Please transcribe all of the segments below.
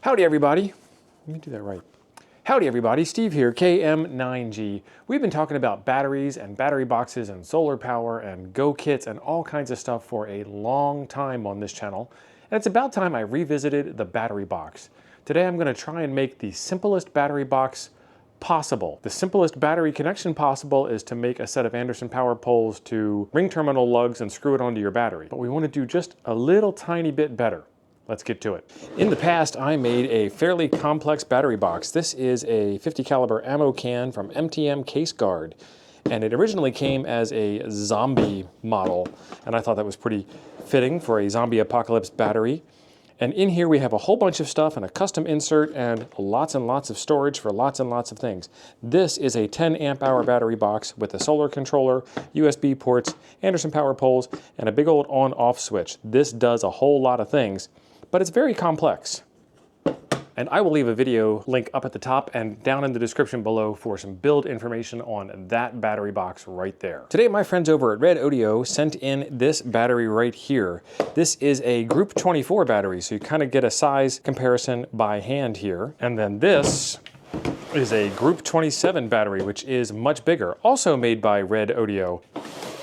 Howdy everybody. Let me do that right. Howdy everybody, Steve here, KM9G. We've been talking about batteries and battery boxes and solar power and go kits and all kinds of stuff for a long time on this channel. And it's about time I revisited the battery box. Today I'm going to try and make the simplest battery box possible. The simplest battery connection possible is to make a set of Anderson power poles to ring terminal lugs and screw it onto your battery. But we want to do just a little tiny bit better. Let's get to it. In the past, I made a fairly complex battery box. This is a 50 caliber ammo can from MTM Case Guard. And it originally came as a zombie model. And I thought that was pretty fitting for a zombie apocalypse battery. And in here we have a whole bunch of stuff and a custom insert and lots of storage for lots and lots of things. This is a 10 amp hour battery box with a solar controller, USB ports, Anderson power poles, and a big old on-off switch. This does a whole lot of things, but it's very complex. And I will leave a video link up at the top and down in the description below for some build information on that battery box right there. Today, my friends over at RedODO sent in this battery right here. This is a Group 24 battery, so you kind of get a size comparison by hand here. And then this is a Group 27 battery, which is much bigger, also made by RedODO.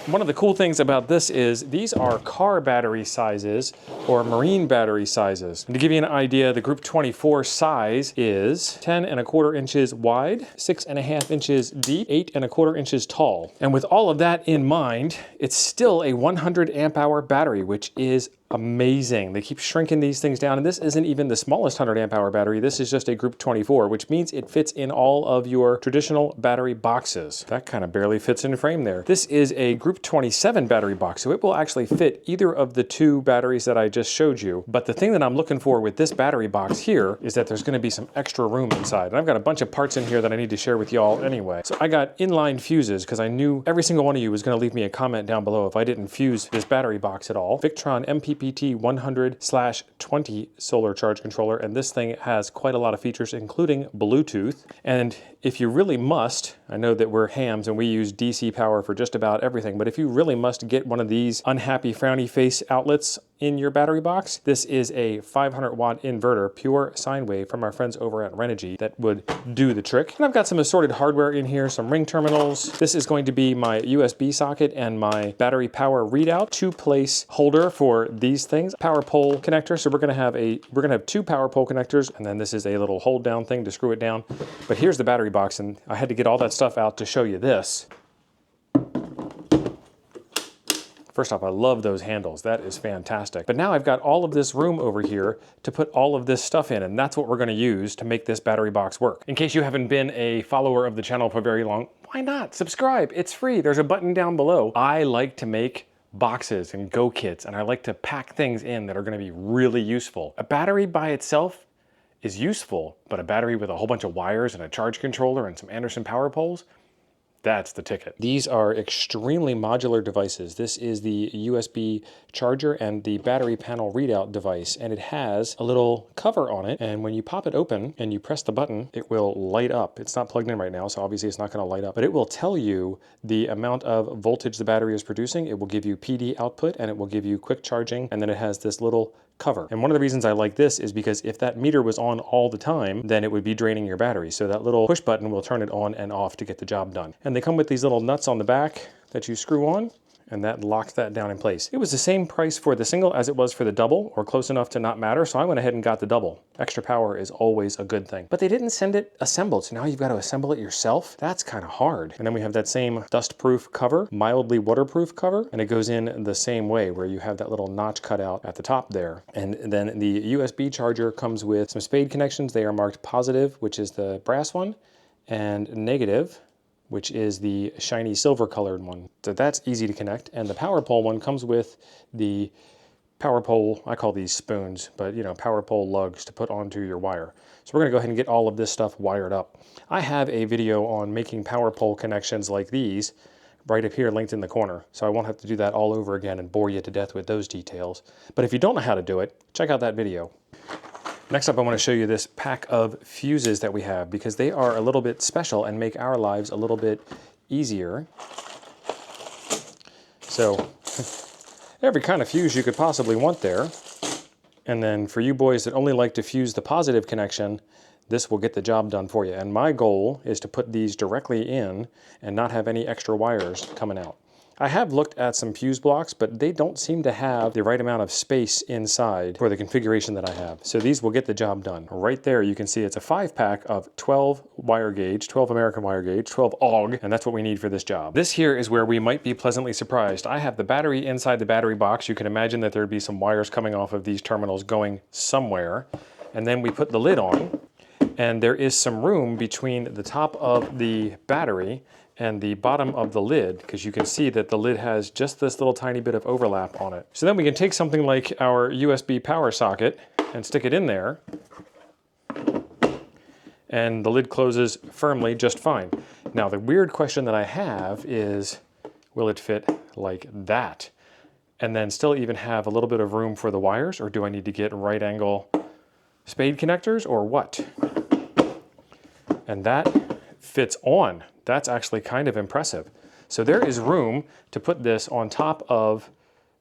One of the cool things about this is these are car battery sizes or marine battery sizes. And to give you an idea, the Group 24 size is 10¼ inches wide, 6½ inches deep, 8¼ inches tall. And with all of that in mind, it's still a 100 amp hour battery, which is amazing. They keep shrinking these things down, and this isn't even the smallest 100 amp hour battery. This is just a Group 24, which means it fits in all of your traditional battery boxes. That kind of barely fits in frame there. This is a Group 27 battery box, so it will actually fit either of the two batteries that I just showed you. But the thing that I'm looking for with this battery box here is that there's going to be some extra room inside. And I've got a bunch of parts in here that I need to share with y'all anyway. So I got inline fuses because I knew every single one of you was going to leave me a comment down below if I didn't fuse this battery box at all. Victron MPPT 100/20 solar charge controller, and this thing has quite a lot of features, including Bluetooth. And if you really must, I know that we're hams and we use DC power for just about everything, but if you really must get one of these unhappy frowny face outlets in your battery box, this is a 500 watt inverter, pure sine wave from our friends over at Renogy that would do the trick. And I've got some assorted hardware in here, some ring terminals. This is going to be my USB socket and my battery power readout, two-place holder for these things, power pole connector. So we're gonna have two power pole connectors, and then this is a little hold down thing to screw it down. But here's the battery box, and I had to get all that stuff out to show you this. First off, I love those handles. That is fantastic. But now I've got all of this room over here to put all of this stuff in, and that's what we're gonna use to make this battery box work. In case you haven't been a follower of the channel for very long, why not? Subscribe, it's free. There's a button down below. I like to make boxes and go kits, and I like to pack things in that are gonna be really useful. A battery by itself is useful, but a battery with a whole bunch of wires and a charge controller and some Anderson power poles, that's the ticket. These are extremely modular devices. This is the USB charger and the battery panel readout device, and it has a little cover on it, and when you pop it open and you press the button, it will light up. It's not plugged in right now, so obviously it's not going to light up, but it will tell you the amount of voltage the battery is producing. It will give you PD output, and it will give you quick charging, and then it has this little cover. And one of the reasons I like this is because if that meter was on all the time, then it would be draining your battery. So that little push button will turn it on and off to get the job done. And they come with these little nuts on the back that you screw on, and that locks that down in place. It was the same price for the single as it was for the double, or close enough to not matter, so I went ahead and got the double. Extra power is always a good thing. But they didn't send it assembled, so now you've got to assemble it yourself. That's kind of hard. And then we have that same dust-proof cover, mildly waterproof cover, and it goes in the same way, where you have that little notch cut out at the top there. And then the USB charger comes with some spade connections. They are marked positive, which is the brass one, and negative, which is the shiny silver colored one. So that's easy to connect. And the power pole one comes with the power pole, I call these spoons, but you know, power pole lugs to put onto your wire. So we're gonna go ahead and get all of this stuff wired up. I have a video on making power pole connections like these right up here linked in the corner. So I won't have to do that all over again and bore you to death with those details. But if you don't know how to do it, check out that video. Next up, I want to show you this pack of fuses that we have, because they are a little bit special and make our lives a little bit easier. So every kind of fuse you could possibly want there. And then for you boys that only like to fuse the positive connection, this will get the job done for you. And my goal is to put these directly in and not have any extra wires coming out. I have looked at some fuse blocks, but they don't seem to have the right amount of space inside for the configuration that I have. So these will get the job done. Right there, you can see it's a 5-pack of 12 wire gauge, 12 American wire gauge, 12 AUG, and that's what we need for this job. This here is where we might be pleasantly surprised. I have the battery inside the battery box. You can imagine that there'd be some wires coming off of these terminals going somewhere. And then we put the lid on, and there is some room between the top of the battery and the bottom of the lid, because you can see that the lid has just this little tiny bit of overlap on it. So then we can take something like our USB power socket and stick it in there, and the lid closes firmly just fine. Now the weird question that I have is, will it fit like that? And then still even have a little bit of room for the wires, or do I need to get right angle spade connectors, or what? And that fits on. That's actually kind of impressive. So there is room to put this on top of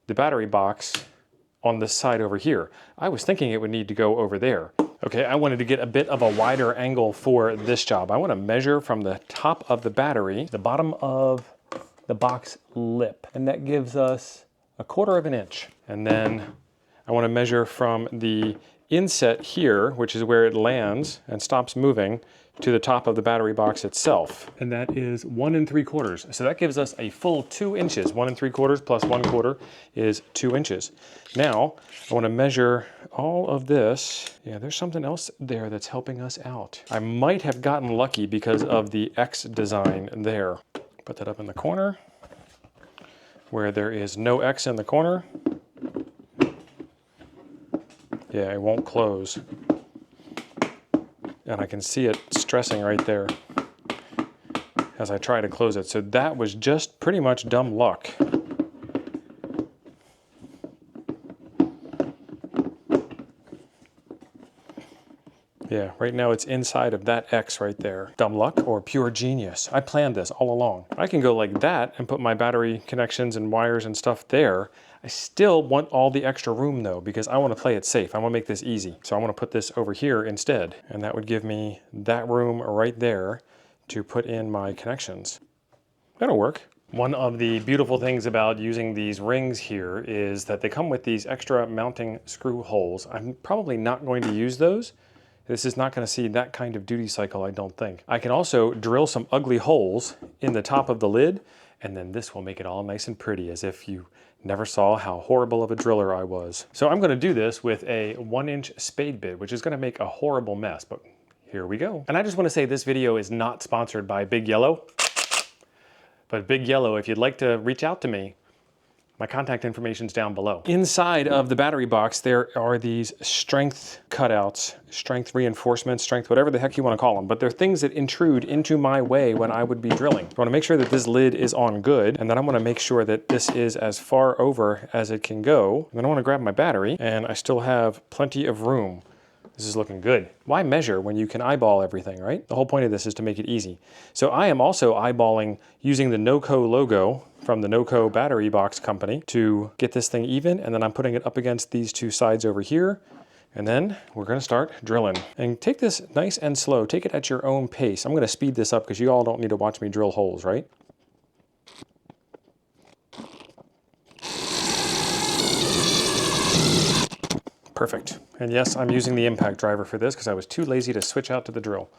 the battery box on this side over here. I was thinking it would need to go over there. Okay, I wanted to get a bit of a wider angle for this job. I want to measure from the top of the battery, the bottom of the box lip, and that gives us 1/4 of an inch. And then I want to measure from the inset here, which is where it lands and stops moving, to the top of the battery box itself. And that is 1 3/4. So that gives us a full 2 inches. 1 3/4 plus 1/4 is 2 inches. Now, I want to measure all of this. Yeah, there's something else there that's helping us out. I might have gotten lucky because of the X design there. Put that up in the corner where there is no X in the corner. Yeah, it won't close. And I can see it stressing right there as I try to close it. So that was just pretty much dumb luck. Yeah, right now it's inside of that X right there. Dumb luck or pure genius? I planned this all along. I can go like that and put my battery connections and wires and stuff there. I still want all the extra room though, because I want to play it safe. I want to make this easy. So I want to put this over here instead. And that would give me that room right there to put in my connections. That'll work. One of the beautiful things about using these rings here is that they come with these extra mounting screw holes. I'm probably not going to use those. This is not going to see that kind of duty cycle, I don't think. I can also drill some ugly holes in the top of the lid, and then this will make it all nice and pretty, as if you never saw how horrible of a driller I was. So I'm going to do this with a 1-inch spade bit, which is going to make a horrible mess, but here we go. And I just want to say this video is not sponsored by Big Yellow, but Big Yellow, if you'd like to reach out to me, my contact information's down below. Inside of the battery box, there are these strength cutouts, strength reinforcements, strength, whatever the heck you want to call them, but they're things that intrude into my way when I would be drilling. I want to make sure that this lid is on good, and then I want to make sure that this is as far over as it can go. And then I want to grab my battery, and I still have plenty of room. This is looking good. Why measure when you can eyeball everything, right? The whole point of this is to make it easy. So I am also eyeballing using the NOCO logo from the NOCO battery box company to get this thing even, and then I'm putting it up against these two sides over here, and then we're gonna start drilling. And take this nice and slow. Take it at your own pace. I'm gonna speed this up because you all don't need to watch me drill holes, right? Perfect. And yes, I'm using the impact driver for this because I was too lazy to switch out to the drill.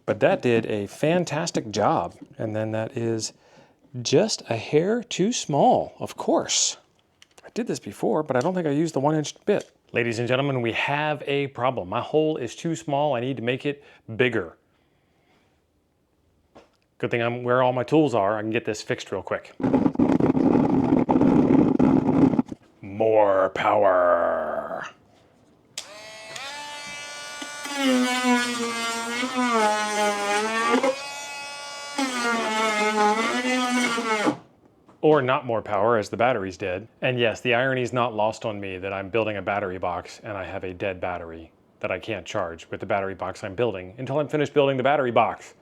But that did a fantastic job. And then that is just a hair too small, of course. I did this before, but I don't think I used the 1-inch bit. Ladies and gentlemen, we have a problem. My hole is too small. I need to make it bigger. Good thing I'm where all my tools are. I can get this fixed real quick. More power. Or not more power, as the battery's dead. And yes, the irony's not lost on me that I'm building a battery box and I have a dead battery that I can't charge with the battery box I'm building until I'm finished building the battery box.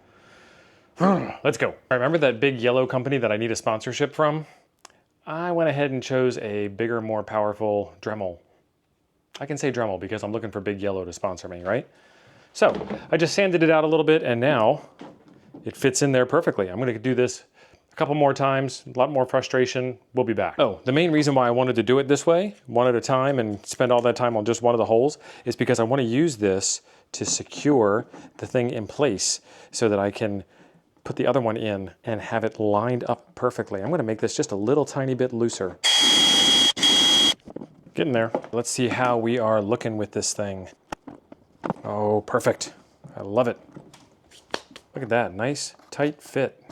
Let's go. Remember that Big Yellow company that I need a sponsorship from? I went ahead and chose a bigger, more powerful Dremel. I can say Dremel because I'm looking for Big Yellow to sponsor me, right? So I just sanded it out a little bit and now it fits in there perfectly. I'm gonna do this a couple more times, a lot more frustration. We'll be back. Oh, the main reason why I wanted to do it this way, one at a time and spend all that time on just one of the holes, is because I want to use this to secure the thing in place so that I can put the other one in and have it lined up perfectly. I'm gonna make this just a little tiny bit looser. Getting there. Let's see how we are looking with this thing. Oh, perfect. I love it. Look at that, nice, tight fit.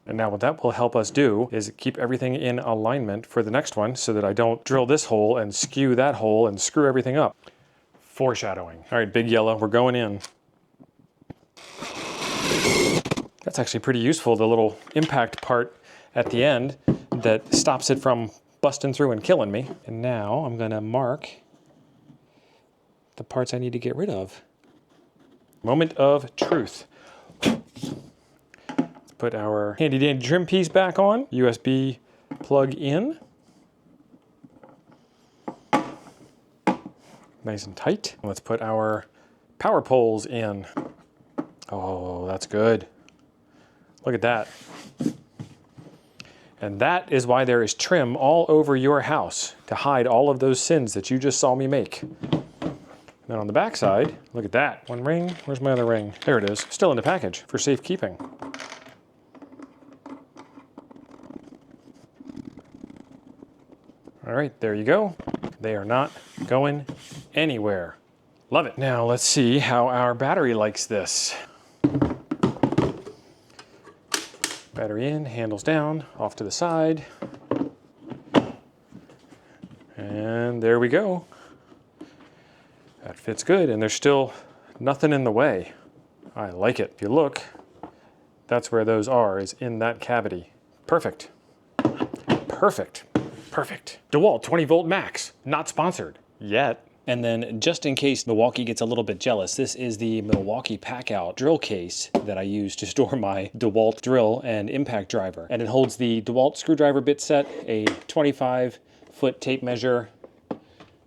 And now what that will help us do is keep everything in alignment for the next one so that I don't drill this hole and skew that hole and screw everything up. Foreshadowing. All right, Big Yellow, we're going in. That's actually pretty useful, the little impact part at the end that stops it from busting through and killing me. And now I'm gonna mark the parts I need to get rid of. Moment of truth. Put our handy dandy trim piece back on, USB plug in. Nice and tight. Let's put our power poles in. Oh, that's good. Look at that. And that is why there is trim all over your house, to hide all of those sins that you just saw me make. Then on the back side, look at that. One ring, where's my other ring? There it is, still in the package for safekeeping. All right, there you go. They are not going anywhere. Love it. Now let's see how our battery likes this. Battery in, handles down, off to the side. And there we go. That fits good, and there's still nothing in the way. I like it. If you look, that's where those are, is in that cavity. Perfect. Perfect. Perfect. DeWalt 20 volt max, not sponsored yet. And then just in case Milwaukee gets a little bit jealous, this is the Milwaukee Packout drill case that I use to store my DeWalt drill and impact driver. And it holds the DeWalt screwdriver bit set, a 25-foot tape measure.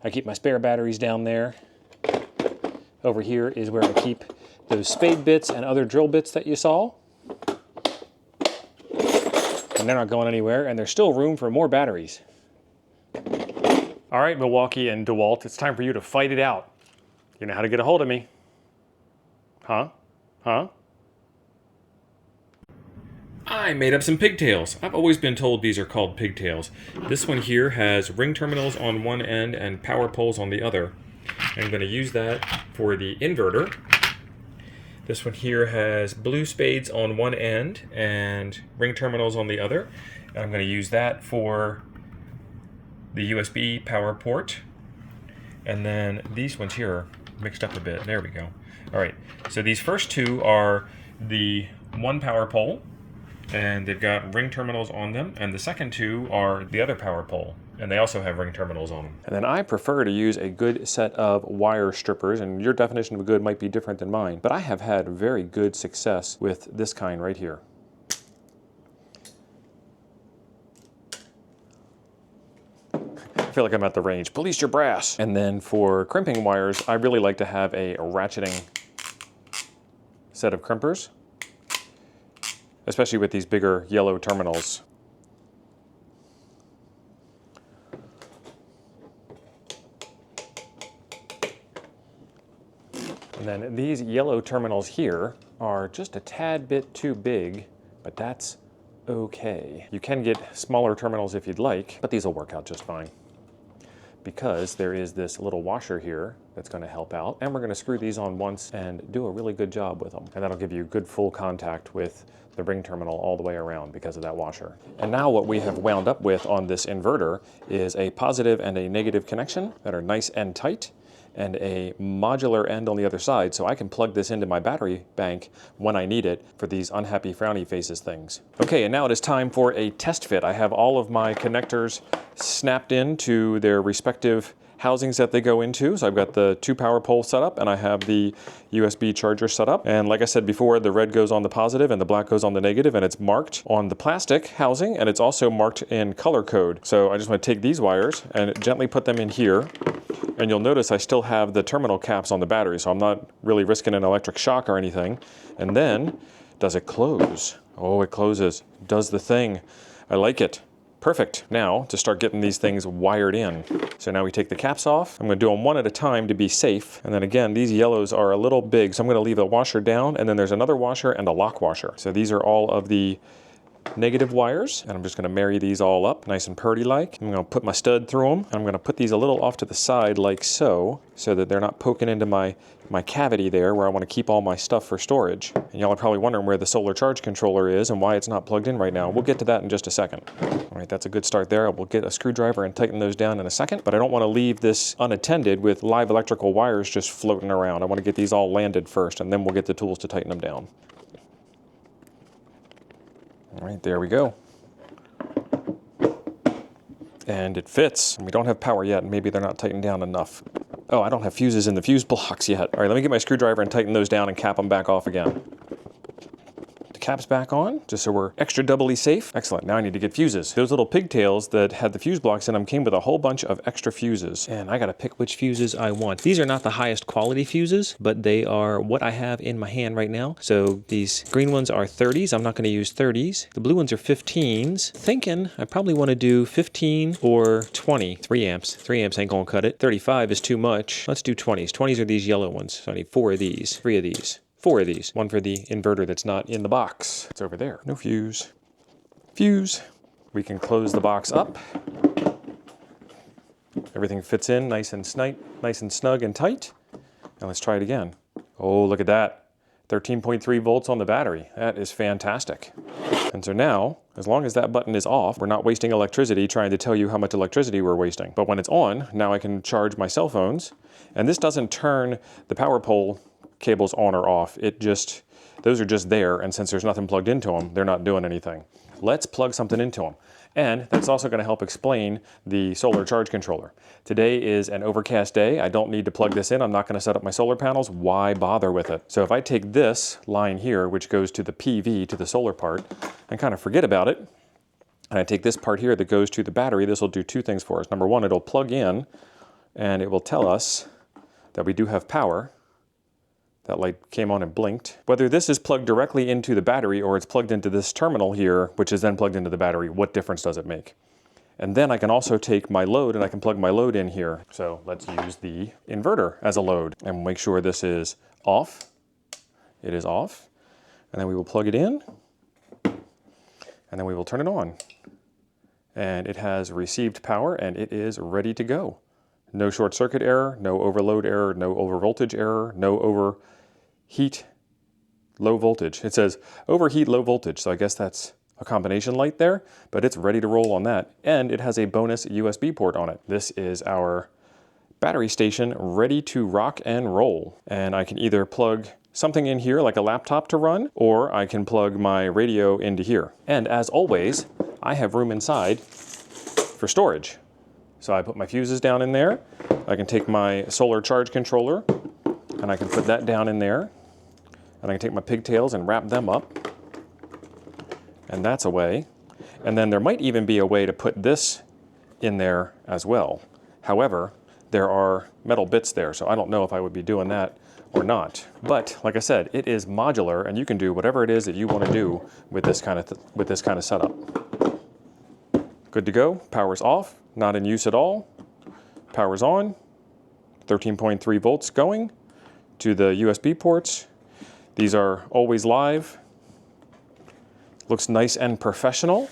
I keep my spare batteries down there. Over here is where I keep those spade bits and other drill bits that you saw. And they're not going anywhere, and there's still room for more batteries. All right, Milwaukee and DeWalt, it's time for you to fight it out. You know how to get a hold of me. Huh? I made up some pigtails. I've always been told these are called pigtails. This one here has ring terminals on one end and power poles on the other. I'm going to use that for the inverter. This one here has blue spades on one end and ring terminals on the other. And I'm going to use that for the USB power port. And then these ones here are mixed up a bit. There we go. All right, so these first two are the one power pole, and they've got ring terminals on them. And the second two are the other power pole, and they also have ring terminals on them. And then I prefer to use a good set of wire strippers, and your definition of good might be different than mine, but I have had very good success with this kind right here. I feel like I'm at the range. Police your brass. And then for crimping wires, I really like to have a ratcheting set of crimpers, especially with these bigger yellow terminals. And then these yellow terminals here are just a tad bit too big, but that's okay. You can get smaller terminals if you'd like, but these will work out just fine, because there is this little washer here that's going to help out, and we're going to screw these on once and do a really good job with them, and that'll give you good full contact with the ring terminal all the way around because of that washer. And now what we have wound up with on this inverter is a positive and a negative connection that are nice and tight, and a modular end on the other side, so I can plug this into my battery bank when I need it for these unhappy frowny faces things. Okay, and now it is time for a test fit. I have all of my connectors snapped into their respective housings that they go into. So I've got the 2 power poles set up, and I have the USB charger set up. And like I said before, the red goes on the positive and the black goes on the negative, and it's marked on the plastic housing, and it's also marked in color code. So I just want to take these wires and gently put them in here. And you'll notice I still have the terminal caps on the battery, so I'm not really risking an electric shock or anything. And then, does it close? Oh, it closes. Does the thing. I like it. Perfect. Now, to start getting these things wired in. So now we take the caps off. I'm going to do them one at a time to be safe. And then again, these yellows are a little big, so I'm going to leave a washer down, and then there's another washer and a lock washer. So these are all of the negative wires, and I'm just going to marry these all up nice and purdy like. I'm going to put my stud through them. I'm going to put these a little off to the side like so that they're not poking into my cavity there where I want to keep all my stuff for storage. And y'all are probably wondering where the solar charge controller is and why it's not plugged in right now. We'll get to that in just a second. All right, that's a good start there. We'll get a screwdriver and tighten those down in a second, but I don't want to leave this unattended with live electrical wires just floating around. I want to get these all landed first, and then we'll get the tools to tighten them down. All right, there we go. And it fits. We don't have power yet, and maybe they're not tightened down enough. Oh, I don't have fuses in the fuse blocks yet. All right, let me get my screwdriver and tighten those down and cap them back off again. Caps back on, just so we're extra doubly safe. Excellent, now I need to get fuses. Those little pigtails that had the fuse blocks in them came with a whole bunch of extra fuses. And I gotta pick which fuses I want. These are not the highest quality fuses, but they are what I have in my hand right now. So these green ones are 30s, I'm not gonna use 30s. The blue ones are 15s. Thinking I probably wanna do 15 or 20. 3 amps. 3 amps ain't gonna cut it. 35 is too much. Let's do 20s. 20s are these yellow ones. So I need 4 of these, 3 of these. 4 of these. One for the inverter that's not in the box. It's over there. No fuse. Fuse. We can close the box up. Everything fits in nice and snug and tight. Now let's try it again. Oh, look at that. 13.3 volts on the battery. That is fantastic. And so now, as long as that button is off, we're not wasting electricity trying to tell you how much electricity we're wasting. But when it's on, now I can charge my cell phones. And this doesn't turn the power pole cables on or off. Those are just there, and since there's nothing plugged into them, they're not doing anything. Let's plug something into them. And that's also going to help explain the solar charge controller. Today is an overcast day. I don't need to plug this in. I'm not going to set up my solar panels. Why bother with it? So if I take this line here, which goes to the PV, to the solar part, and kind of forget about it, and I take this part here that goes to the battery, this will do 2 things for us. Number 1, it'll plug in, and it will tell us that we do have power. That light came on and blinked. Whether this is plugged directly into the battery or it's plugged into this terminal here, which is then plugged into the battery, what difference does it make? And then I can also take my load and I can plug my load in here. So let's use the inverter as a load and make sure this is off. It is off. And then we will plug it in and then we will turn it on. And it has received power and it is ready to go. No short circuit error, no overload error, no overvoltage error, no overheat, low voltage. It says overheat, low voltage, so I guess that's a combination light there, but it's ready to roll on that. And it has a bonus USB port on it. This is our battery station ready to rock and roll. And I can either plug something in here like a laptop to run, or I can plug my radio into here. And as always, I have room inside for storage. So I put my fuses down in there. I can take my solar charge controller and I can put that down in there. And I can take my pigtails and wrap them up. And that's a way. And then there might even be a way to put this in there as well. However, there are metal bits there, so I don't know if I would be doing that or not. But like I said, it is modular and you can do whatever it is that you want to do with this kind of setup. Good to go. Power's off. Not in use at all. Power's on. 13.3 volts going to the USB ports. These are always live. Looks nice and professional.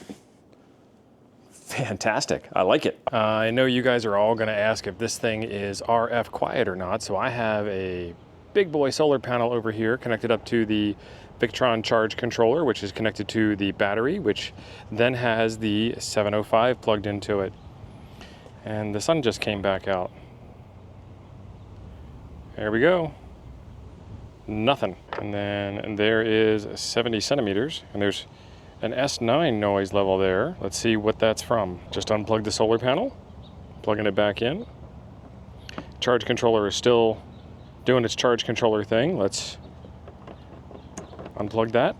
Fantastic. I like it. I know you guys are all going to ask if this thing is RF quiet or not, so I have a big boy solar panel over here connected up to the Victron charge controller, which is connected to the battery, which then has the 705 plugged into it. And the sun just came back out. There we go. Nothing. And there is 70 centimeters, and there's an S9 noise level there. Let's see what that's from. Just unplug the solar panel, plugging it back in. Charge controller is still doing its charge controller thing. Let's unplug that.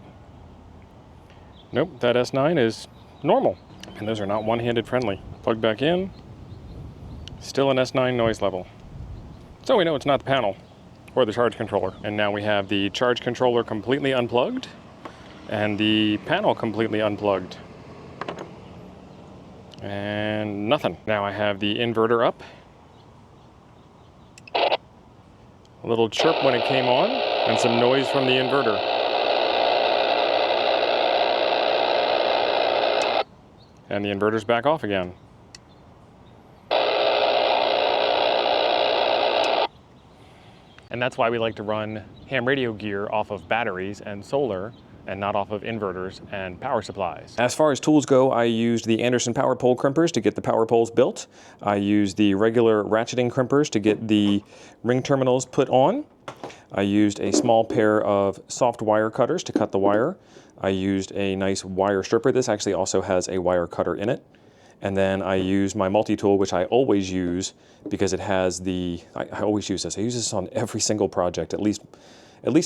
Nope, that S9 is normal. And those are not one-handed friendly. Plug back in. Still an S9 noise level. So we know it's not the panel or the charge controller. And now we have the charge controller completely unplugged and the panel completely unplugged. And nothing. Now I have the inverter up. A little chirp when it came on and some noise from the inverter. And the inverter's back off again. And that's why we like to run ham radio gear off of batteries and solar and not off of inverters and power supplies. As far as tools go, I used the Anderson power pole crimpers to get the power poles built. I used the regular ratcheting crimpers to get the ring terminals put on. I used a small pair of soft wire cutters to cut the wire. I used a nice wire stripper. This actually also has a wire cutter in it. And then I used my multi-tool, which I always use because it has the, I always use this. I use this on every single project, at least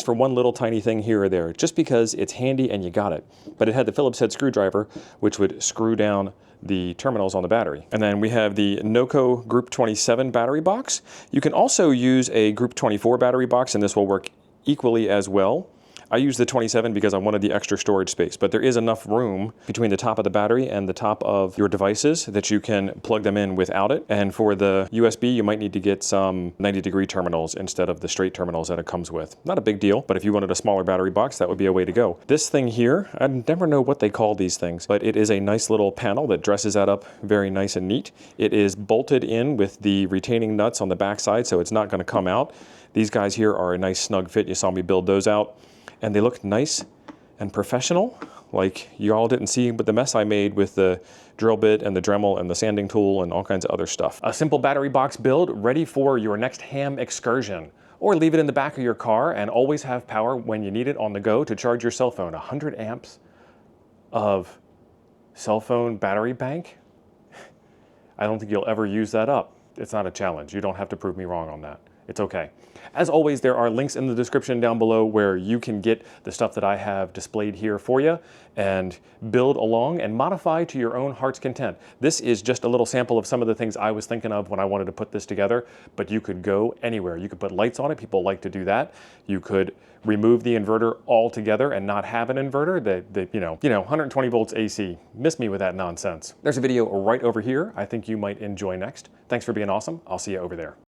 for one little tiny thing here or there, just because it's handy and you got it. But it had the Phillips head screwdriver, which would screw down the terminals on the battery. And then we have the NOCO Group 27 battery box. You can also use a Group 24 battery box, and this will work equally as well. I use the 27 because I wanted the extra storage space, but there is enough room between the top of the battery and the top of your devices that you can plug them in without it. And for the USB, you might need to get some 90-degree terminals instead of the straight terminals that it comes with. Not a big deal, but if you wanted a smaller battery box, that would be a way to go. This thing here, I never know what they call these things, but it is a nice little panel that dresses that up very nice and neat. It is bolted in with the retaining nuts on the back side, so it's not going to come out. These guys here are a nice snug fit. You saw me build those out. And they look nice and professional, like you all didn't see but the mess I made with the drill bit and the Dremel and the sanding tool and all kinds of other stuff. A simple battery box build ready for your next ham excursion. Or leave it in the back of your car and always have power when you need it on the go to charge your cell phone. 100 amps of cell phone battery bank? I don't think you'll ever use that up. It's not a challenge. You don't have to prove me wrong on that. It's okay. As always, there are links in the description down below where you can get the stuff that I have displayed here for you and build along and modify to your own heart's content. This is just a little sample of some of the things I was thinking of when I wanted to put this together, but you could go anywhere. You could put lights on it. People like to do that. You could remove the inverter altogether and not have an inverter. You know, 120 volts AC. Miss me with that nonsense. There's a video right over here I think you might enjoy next. Thanks for being awesome. I'll see you over there.